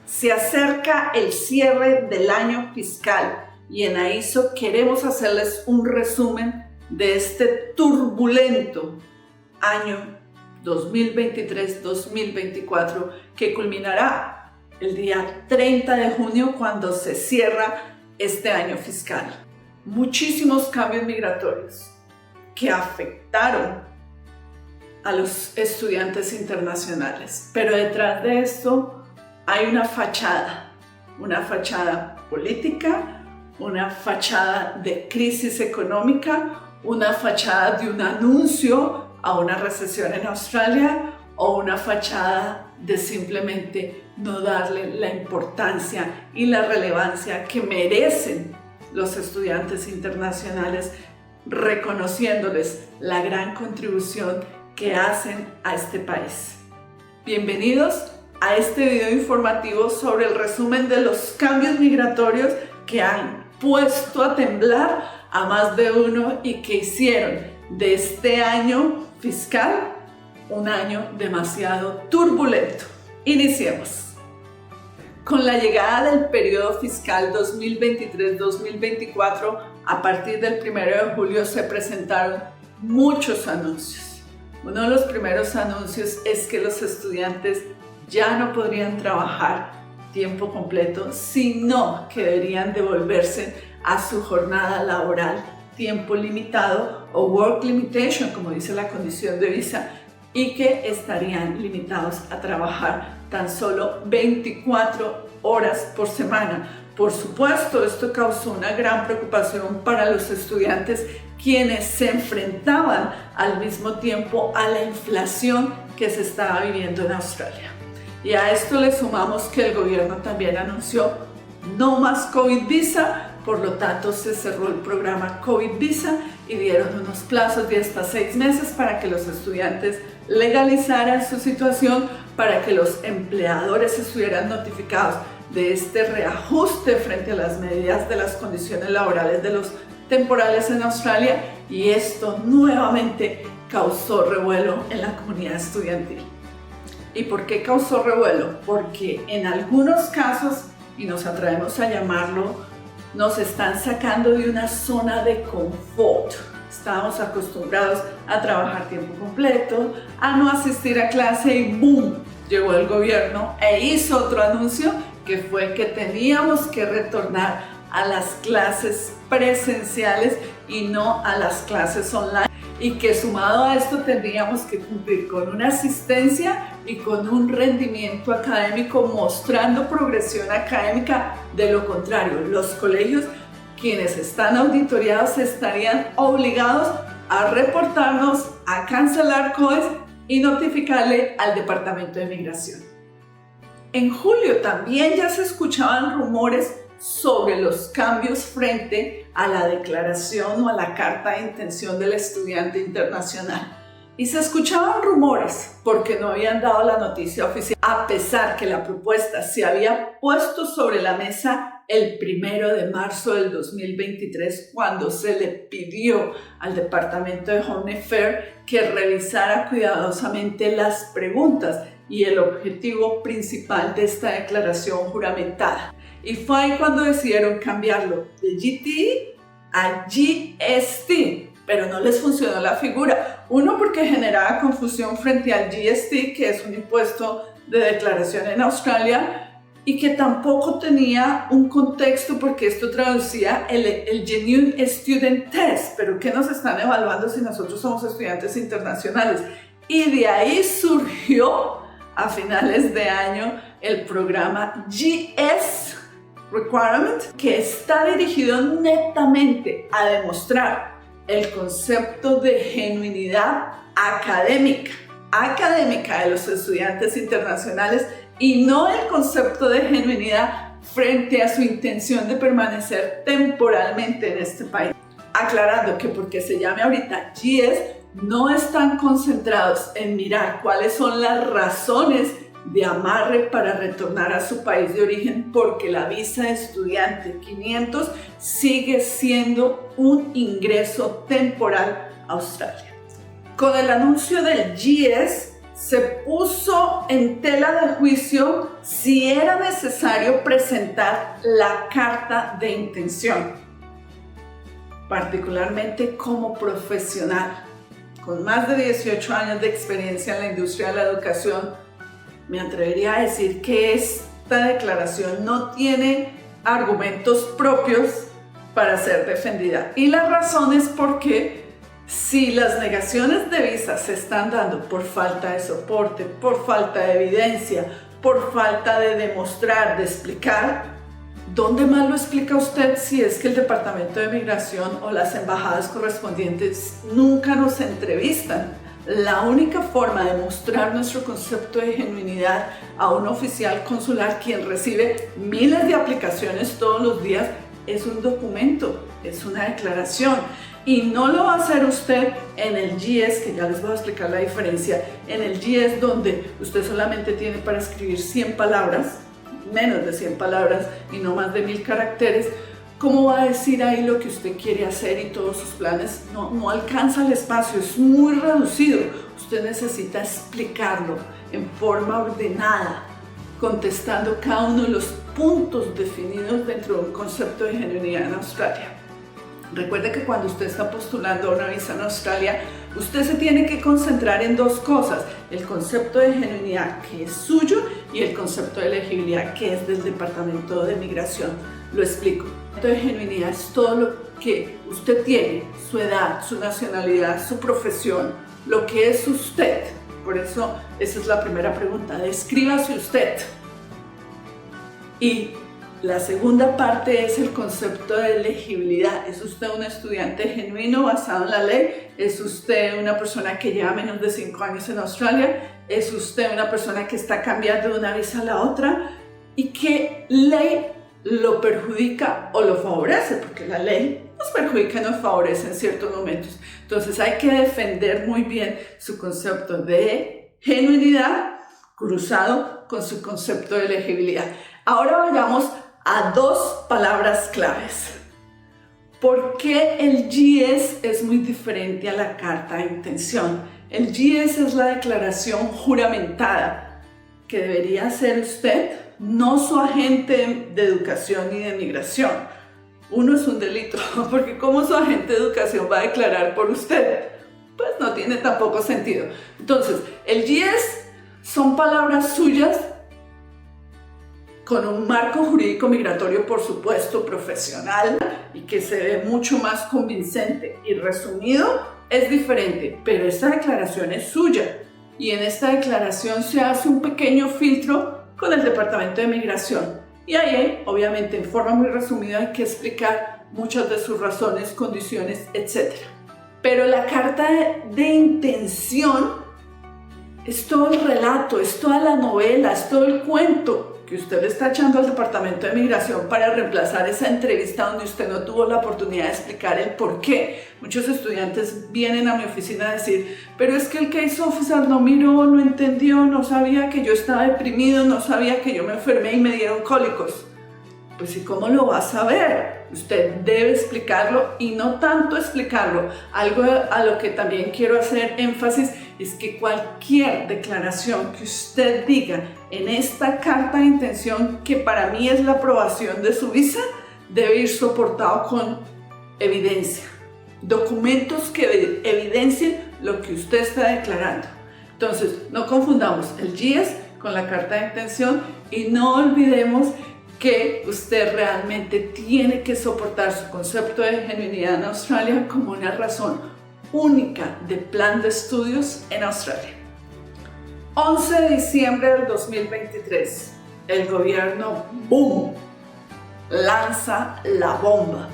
Se acerca el cierre del año fiscal y en AISO queremos hacerles un resumen de este turbulento año 2023-2024 que culminará el día 30 de junio cuando se cierra este año fiscal. Muchísimos cambios migratorios que afectaron a los estudiantes internacionales, pero detrás de esto hay una fachada política, una fachada de crisis económica, una fachada de un anuncio a una recesión en Australia o una fachada de simplemente no darle la importancia y la relevancia que merecen los estudiantes internacionales, reconociéndoles la gran contribución que hacen a este país. Bienvenidos a este video informativo sobre el resumen de los cambios migratorios que han puesto a temblar a más de uno y que hicieron de este año fiscal un año demasiado turbulento. Iniciemos. Con la llegada del periodo fiscal 2023-2024, a partir del 1 de julio se presentaron muchos anuncios. Uno de los primeros anuncios es que los estudiantes ya no podrían trabajar tiempo completo, sino que deberían devolverse a su jornada laboral tiempo limitado o work limitation, como dice la condición de visa, y que estarían limitados a trabajar tan solo 24 horas por semana. Por supuesto, esto causó una gran preocupación para los estudiantes quienes se enfrentaban al mismo tiempo a la inflación que se estaba viviendo en Australia. Y a esto le sumamos que el gobierno también anunció no más COVID Visa, por lo tanto se cerró el programa COVID Visa y dieron unos plazos de hasta 6 meses para que los estudiantes legalizaran su situación, para que los empleadores estuvieran notificados de este reajuste frente a las medidas de las condiciones laborales de los temporales en Australia, y esto nuevamente causó revuelo en la comunidad estudiantil. ¿Y por qué causó revuelo? Porque en algunos casos, y nos atrevemos a llamarlo, nos están sacando de una zona de confort. Estábamos acostumbrados a trabajar tiempo completo, a no asistir a clase y ¡boom! Llegó el gobierno e hizo otro anuncio que fue que teníamos que retornar a las clases presenciales y no a las clases online, y que sumado a esto tendríamos que cumplir con una asistencia y con un rendimiento académico mostrando progresión académica. De lo contrario, los colegios, quienes están auditoriados, estarían obligados a reportarnos, a cancelar COEs y notificarle al Departamento de Migración. En julio también ya se escuchaban rumores sobre los cambios frente a la declaración o a la carta de intención del estudiante internacional. Y se escuchaban rumores porque no habían dado la noticia oficial, a pesar que la propuesta se había puesto sobre la mesa el 1 de marzo del 2023, cuando se le pidió al Departamento de Home Affairs que revisara cuidadosamente las preguntas y el objetivo principal de esta declaración juramentada. Y fue ahí cuando decidieron cambiarlo de GT a GST, pero no les funcionó la figura. Uno, porque generaba confusión frente al GST, que es un impuesto de declaración en Australia, y que tampoco tenía un contexto porque esto traducía el Genuine Student Test. Pero ¿qué nos están evaluando si nosotros somos estudiantes internacionales? Y de ahí surgió a finales de año el programa GS Requirement, que está dirigido netamente a demostrar el concepto de genuinidad académica de los estudiantes internacionales, y no el concepto de genuinidad frente a su intención de permanecer temporalmente en este país. Aclarando que porque se llame ahorita GS, no están concentrados en mirar cuáles son las razones de amarre para retornar a su país de origen, porque la visa de estudiante 500 sigue siendo un ingreso temporal a Australia. Con el anuncio del GS se puso en tela de juicio si era necesario presentar la carta de intención, particularmente como profesional. Con más de 18 años de experiencia en la industria de la educación, me atrevería a decir que esta declaración no tiene argumentos propios para ser defendida. Y la razón es porque si las negaciones de visa se están dando por falta de soporte, por falta de evidencia, por falta de demostrar, de explicar, ¿dónde más lo explica usted si es que el Departamento de Migración o las embajadas correspondientes nunca nos entrevistan? La única forma de mostrar nuestro concepto de genuinidad a un oficial consular quien recibe miles de aplicaciones todos los días es un documento, es una declaración. Y no lo va a hacer usted en el GS, que ya les voy a explicar la diferencia, en el GS donde usted solamente tiene para escribir 100 palabras, menos de 100 palabras y no más de 1000 caracteres. ¿Cómo va a decir ahí lo que usted quiere hacer y todos sus planes? No alcanza el espacio, es muy reducido. Usted necesita explicarlo en forma ordenada, contestando cada uno de los puntos definidos dentro de un concepto de genuinidad en Australia. Recuerde que cuando usted está postulando a una visa en Australia, usted se tiene que concentrar en dos cosas: el concepto de genuinidad, que es suyo, y el concepto de elegibilidad, que es del Departamento de Migración. Lo explico. El concepto de genuinidad es todo lo que usted tiene, su edad, su nacionalidad, su profesión, lo que es usted. Por eso, esa es la primera pregunta: descríbase usted. Y la segunda parte es el concepto de elegibilidad. ¿Es usted un estudiante genuino basado en la ley? ¿Es usted una persona que lleva menos de 5 años en Australia? ¿Es usted una persona que está cambiando de una visa a la otra? ¿Y qué ley lo perjudica o lo favorece? Porque la ley nos perjudica y nos favorece en ciertos momentos. Entonces hay que defender muy bien su concepto de genuinidad cruzado con su concepto de elegibilidad. Ahora vayamos a dos palabras claves. ¿Por qué el GS es muy diferente a la carta de intención? El GS es la declaración juramentada que debería hacer usted, no su agente de educación ni de migración. Uno es un delito, porque ¿cómo su agente de educación va a declarar por usted? Pues no tiene tampoco sentido. Entonces, el GS son palabras suyas con un marco jurídico migratorio, por supuesto, profesional, y que se ve mucho más convincente y resumido, es diferente, pero esta declaración es suya. Y en esta declaración se hace un pequeño filtro con el Departamento de Migración. Y ahí, obviamente, en forma muy resumida, hay que explicar muchas de sus razones, condiciones, etc. Pero la carta de intención es todo el relato, es toda la novela, es todo el cuento que usted le está echando al Departamento de Migración para reemplazar esa entrevista donde usted no tuvo la oportunidad de explicar el por qué. Muchos estudiantes vienen a mi oficina a decir: pero es que el case officer no miró, no entendió, no sabía que yo estaba deprimido, no sabía que yo me enfermé y me dieron cólicos. Pues ¿y cómo lo va a saber? Usted debe explicarlo, y no tanto explicarlo. Algo a lo que también quiero hacer énfasis es que cualquier declaración que usted diga en esta carta de intención, que para mí es la aprobación de su visa, debe ir soportado con evidencia. Documentos que evidencien lo que usted está declarando. Entonces, no confundamos el GS con la carta de intención, y no olvidemos que usted realmente tiene que soportar su concepto de genuinidad en Australia como una razón única de plan de estudios en Australia. 11 de diciembre del 2023, el gobierno, ¡boom!, lanza la bomba,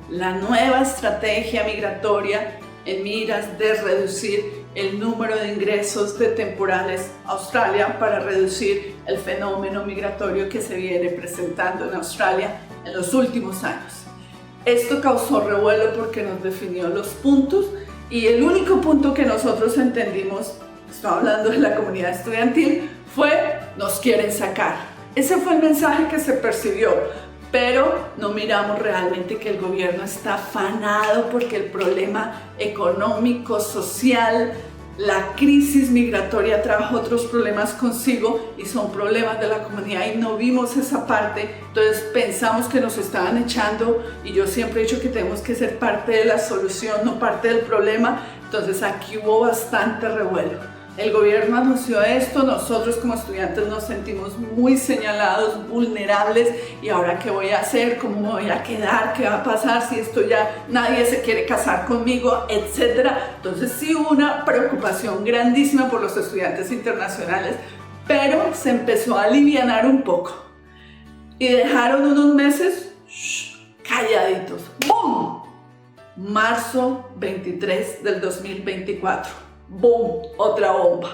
la nueva estrategia migratoria en miras de reducir el número de ingresos de temporales a Australia para reducir el fenómeno migratorio que se viene presentando en Australia en los últimos años. Esto causó revuelo porque nos definió los puntos, y el único punto que nosotros entendimos, estoy hablando de la comunidad estudiantil, fue: nos quieren sacar. Ese fue el mensaje que se percibió, pero no miramos realmente que el gobierno está afanado porque el problema económico, social, la crisis migratoria trajo otros problemas consigo y son problemas de la comunidad y no vimos esa parte, entonces pensamos que nos estaban echando y yo siempre he dicho que tenemos que ser parte de la solución, no parte del problema, entonces aquí hubo bastante revuelo. El gobierno anunció esto, nosotros como estudiantes nos sentimos muy señalados, vulnerables y ahora qué voy a hacer, cómo me voy a quedar, qué va a pasar si esto ya nadie se quiere casar conmigo, etcétera. Entonces sí hubo una preocupación grandísima por los estudiantes internacionales, pero se empezó a alivianar un poco y dejaron unos meses calladitos. ¡Bum! Marzo 23 del 2024. ¡Boom! Otra bomba.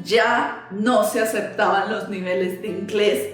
Ya no se aceptaban los niveles de inglés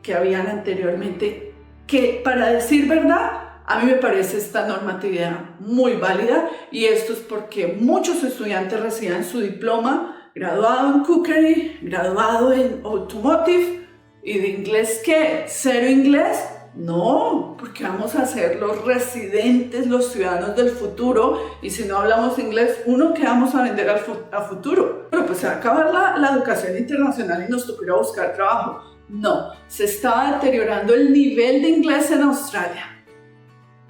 que habían anteriormente, que para decir verdad, a mí me parece esta normatividad muy válida y esto es porque muchos estudiantes reciben su diploma graduado en cookery, graduado en automotive y de inglés, ¿qué? ¿Cero inglés? No, porque vamos a ser los residentes, los ciudadanos del futuro y si no hablamos inglés, ¿qué vamos a vender a futuro? Bueno, pues se va a acabar la educación internacional y nos tocará buscar trabajo. No, se estaba deteriorando el nivel de inglés en Australia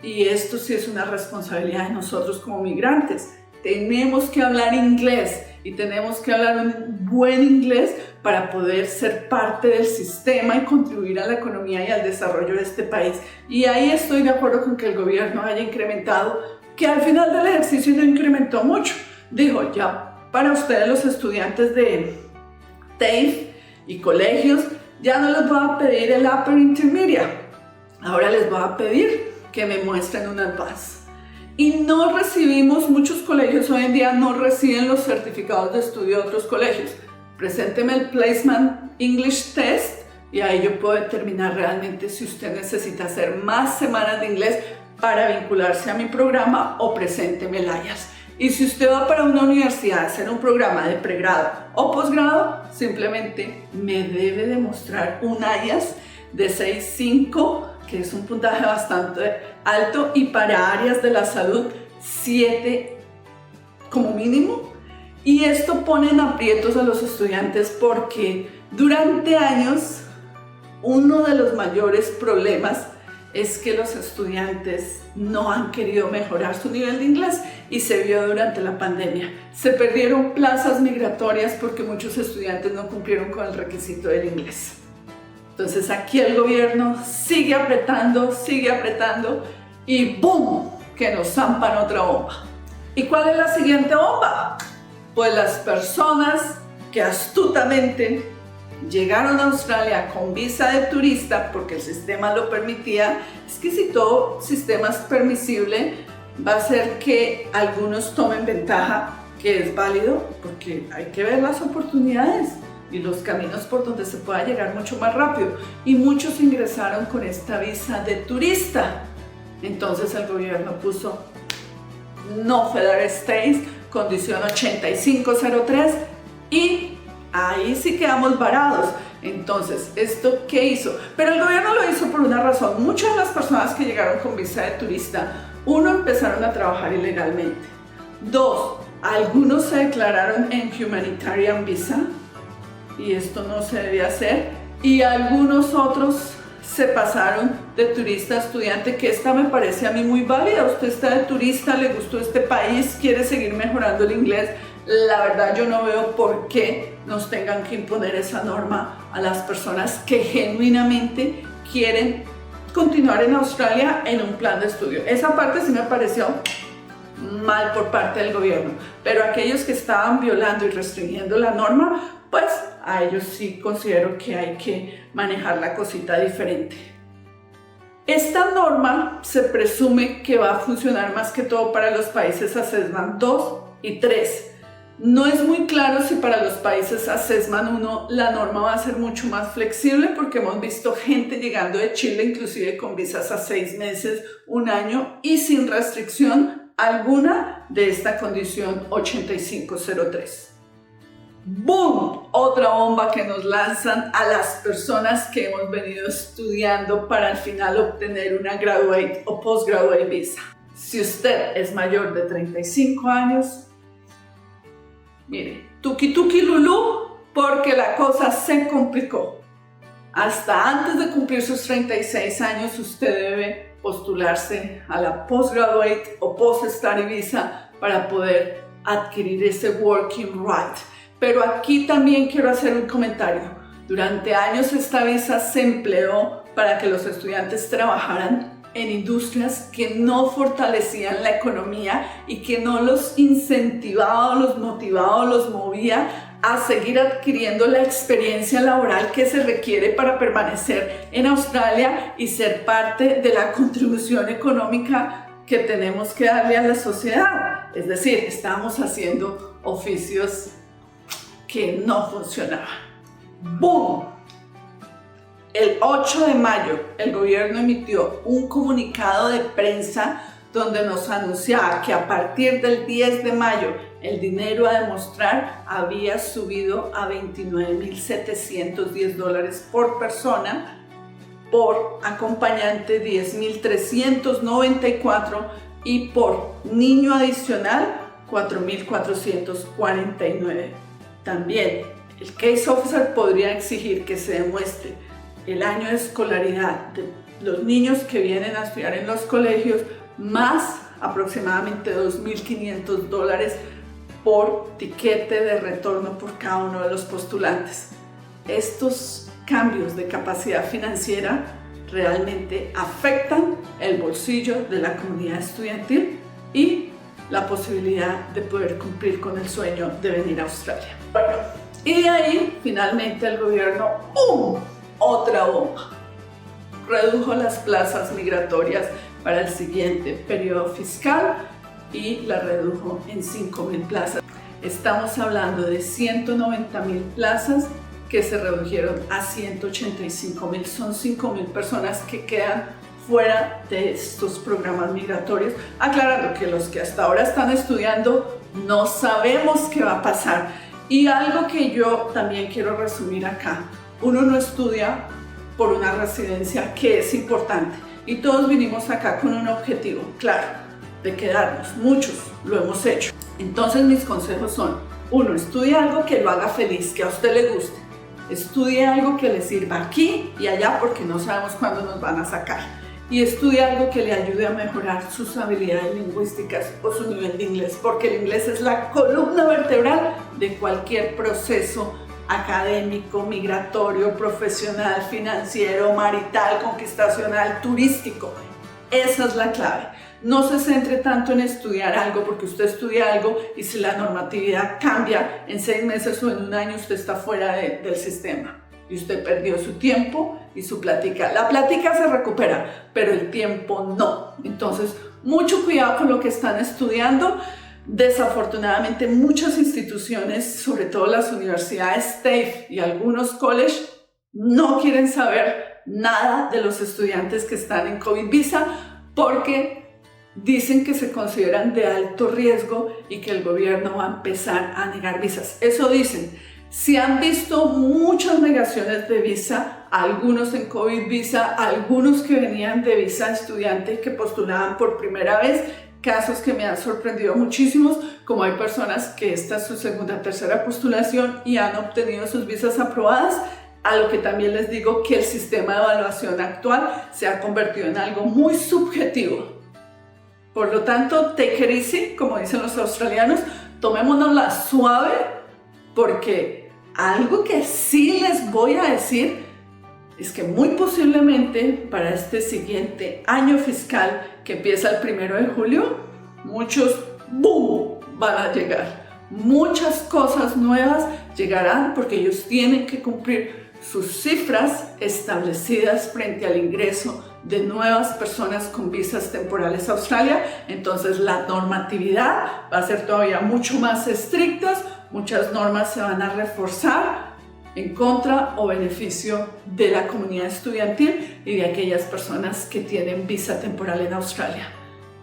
y esto sí es una responsabilidad de nosotros como migrantes. Tenemos que hablar inglés y tenemos que hablar un buen inglés para poder ser parte del sistema y contribuir a la economía y al desarrollo de este país. Y ahí estoy de acuerdo con que el gobierno haya incrementado, que al final del ejercicio no incrementó mucho. Dijo, ya para ustedes los estudiantes de TAFE y colegios, ya no les voy a pedir el Upper Intermediate, ahora les voy a pedir que me muestren un Advanced. Y no recibimos, muchos colegios hoy en día no reciben los certificados de estudio de otros colegios. Presénteme el Placement English Test y ahí yo puedo determinar realmente si usted necesita hacer más semanas de inglés para vincularse a mi programa o presénteme el IELTS. Y si usted va para una universidad a hacer un programa de pregrado o posgrado, simplemente me debe demostrar un IELTS de 6.5, que es un puntaje bastante alto, y para áreas de la salud 7 como mínimo. Y esto pone en aprietos a los estudiantes porque durante años uno de los mayores problemas es que los estudiantes no han querido mejorar su nivel de inglés y se vio durante la pandemia. Se perdieron plazas migratorias porque muchos estudiantes no cumplieron con el requisito del inglés. Entonces aquí el gobierno sigue apretando y ¡boom! Que nos zampan otra bomba. ¿Y cuál es la siguiente bomba? Pues las personas que astutamente llegaron a Australia con visa de turista porque el sistema lo permitía. Es que si todo sistema es permisible, va a ser que algunos tomen ventaja, que es válido porque hay que ver las oportunidades y los caminos por donde se pueda llegar mucho más rápido. Y muchos ingresaron con esta visa de turista. Entonces el gobierno puso no federal stays, condición 8503 y ahí sí quedamos varados. Entonces, ¿esto qué hizo? Pero el gobierno lo hizo por una razón. Muchas de las personas que llegaron con visa de turista, uno, empezaron a trabajar ilegalmente. Dos, algunos se declararon en humanitarian visa y esto no se debía hacer, y algunos otros se pasaron de turista a estudiante, que esta me parece a mí muy válida. Usted está de turista, le gustó este país, quiere seguir mejorando el inglés. La verdad yo no veo por qué nos tengan que imponer esa norma a las personas que genuinamente quieren continuar en Australia en un plan de estudio. Esa parte sí me pareció mal por parte del gobierno, pero aquellos que estaban violando y restringiendo la norma, pues a ellos sí considero que hay que manejar la cosita diferente. Esta norma se presume que va a funcionar más que todo para los países Assessment 2 y 3. No es muy claro si para los países Assessment 1 la norma va a ser mucho más flexible, porque hemos visto gente llegando de Chile inclusive con visas a 6 meses, 1 año y sin restricción alguna de esta condición 8503. ¡Boom! Otra bomba que nos lanzan a las personas que hemos venido estudiando para al final obtener una graduate o postgraduate visa. Si usted es mayor de 35 años, Mire, tuki tuki lulú, porque la cosa se complicó. Hasta antes de cumplir sus 36 años, usted debe postularse a la Postgraduate o Post-Study Visa para poder adquirir ese Working Right. Pero aquí también quiero hacer un comentario. Durante años esta visa se empleó para que los estudiantes trabajaran en industrias que no fortalecían la economía y que no los incentivaba, los motivaba, los movía a seguir adquiriendo la experiencia laboral que se requiere para permanecer en Australia y ser parte de la contribución económica que tenemos que darle a la sociedad. Es decir, estamos haciendo oficios que no funcionaban. ¡Boom! El 8 de mayo, el gobierno emitió un comunicado de prensa donde nos anunciaba que a partir del 10 de mayo el dinero a demostrar había subido a $29,710 por persona, por acompañante $10,394 y por niño adicional $4,449. También el case officer podría exigir que se demuestre el año de escolaridad de los niños que vienen a estudiar en los colegios, más aproximadamente $2,500 por tiquete de retorno por cada uno de los postulantes. Estos cambios de capacidad financiera realmente afectan el bolsillo de la comunidad estudiantil y la posibilidad de poder cumplir con el sueño de venir a Australia. Bueno, y de ahí finalmente el gobierno, ¡pum!, otra bomba. Redujo las plazas migratorias para el siguiente periodo fiscal y la redujo en 5,000 plazas. Estamos hablando de 190,000 plazas que se redujeron a 185,000. Son 5,000 personas que quedan fuera de estos programas migratorios. Aclarando que los que hasta ahora están estudiando no sabemos qué va a pasar. Y algo que yo también quiero resumir acá. Uno no estudia por una residencia, que es importante, y todos vinimos acá con un objetivo claro, de quedarnos. Muchos lo hemos hecho. Entonces mis consejos son: 1, estudie algo que lo haga feliz, que a usted le guste. Estudie algo que le sirva aquí y allá, porque no sabemos cuándo nos van a sacar. Y estudie algo que le ayude a mejorar sus habilidades lingüísticas o su nivel de inglés, porque el inglés es la columna vertebral de cualquier proceso académico, migratorio, profesional, financiero, marital, conquistacional, turístico. Esa es la clave. No se centre tanto en estudiar algo, porque usted estudia algo y si la normatividad cambia en 6 meses o en un año, usted está fuera del sistema y usted perdió su tiempo y su plática. La plática se recupera, pero el tiempo no. Entonces, mucho cuidado con lo que están estudiando. Desafortunadamente, muchas instituciones, sobre todo las universidades TAFE y algunos colleges, no quieren saber nada de los estudiantes que están en COVID visa, porque dicen que se consideran de alto riesgo y que el gobierno va a empezar a negar visas. Eso dicen. Se han visto muchas negaciones de visa, algunos en COVID visa, algunos que venían de visa estudiante que postulaban por primera vez. Casos que me han sorprendido muchísimos, como hay personas que esta es su segunda o tercera postulación y han obtenido sus visas aprobadas, a lo que también les digo que el sistema de evaluación actual se ha convertido en algo muy subjetivo. Por lo tanto, take it easy, como dicen los australianos, tomémonosla suave, porque algo que sí les voy a decir es que muy posiblemente para este siguiente año fiscal que empieza el 1 de julio, muchos ¡boom!, van a llegar. Muchas cosas nuevas llegarán porque ellos tienen que cumplir sus cifras establecidas frente al ingreso de nuevas personas con visas temporales a Australia. Entonces la normatividad va a ser todavía mucho más estricta, muchas normas se van a reforzar en contra o beneficio de la comunidad estudiantil y de aquellas personas que tienen visa temporal en Australia.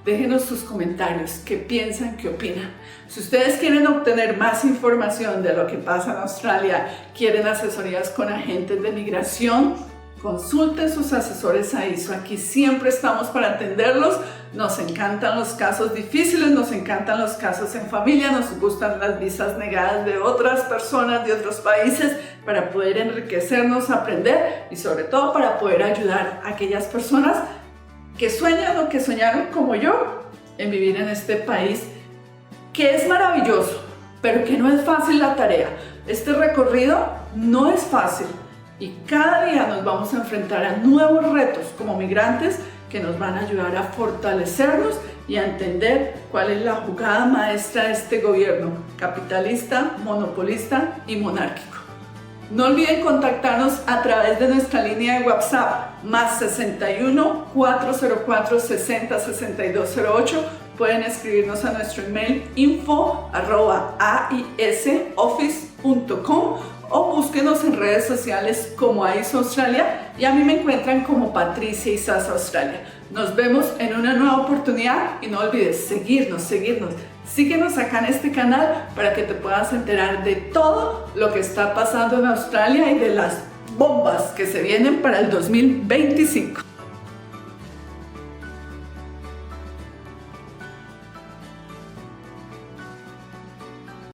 Déjenos sus comentarios, qué piensan, qué opinan. Si ustedes quieren obtener más información de lo que pasa en Australia, quieren asesorías con agentes de migración, consulte sus asesores AISO. Aquí siempre estamos para atenderlos. Nos encantan los casos difíciles, nos encantan los casos en familia, nos gustan las visas negadas de otras personas de otros países para poder enriquecernos, aprender y sobre todo para poder ayudar a aquellas personas que sueñan o que soñaron como yo en vivir en este país que es maravilloso, pero que no es fácil la tarea. Este recorrido no es fácil. Y cada día nos vamos a enfrentar a nuevos retos como migrantes que nos van a ayudar a fortalecernos y a entender cuál es la jugada maestra de este gobierno capitalista, monopolista y monárquico. No olviden contactarnos a través de nuestra línea de WhatsApp más 61 404 60 6208. Pueden escribirnos a nuestro email info@aisoffice.com o búsquenos en redes sociales como AISO Australia y a mí me encuentran como Patricia Isasa Australia. Nos vemos en una nueva oportunidad y no olvides seguirnos. Síguenos acá en este canal para que te puedas enterar de todo lo que está pasando en Australia y de las bombas que se vienen para el 2025.